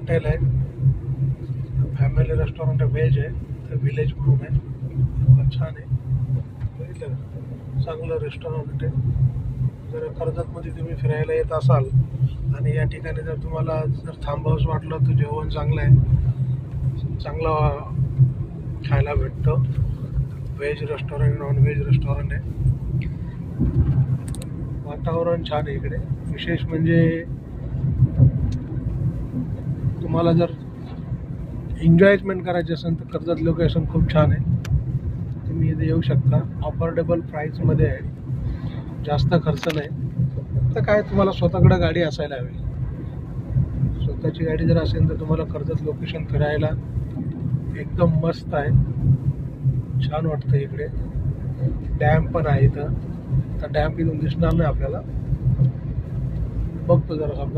Hotel आहे, family restaurant आहे, veg आहे, तर विलेज म्हणून आहे. छान आहे, बघितलं का? चांगलं रेस्टॉरंट आहे. जर कर्जतमध्ये तुम्ही फिरायला येत असाल आणि या ठिकाणी जर तुम्हाला जर थांबावंच वाटलं तर जेवण चांगलं आहे, चांगलं खायला भेटतं. Veg restaurant, non veg restaurant आहे. वातावरण छान आहे इकडे. विशेष म्हणजे तुम्हाला जर एन्जॉयमेंट करायची असेल तर कर्जत लोकेशन खूप छान आहे. तुम्ही इथे येऊ शकता. अफोर्डेबल प्राईसमध्ये आहे, जास्त खर्च नाही. तर काय, तुम्हाला स्वतःकडे गाडी असायला हवी. स्वतःची गाडी जर असेल तर तुम्हाला कर्जत लोकेशन फिरायला एकदम मस्त आहे, छान वाटतं. इकडे डॅम पण आहे इथं. तर डॅम इथून दिसणार नाही आपल्याला, बघतो जरा समजा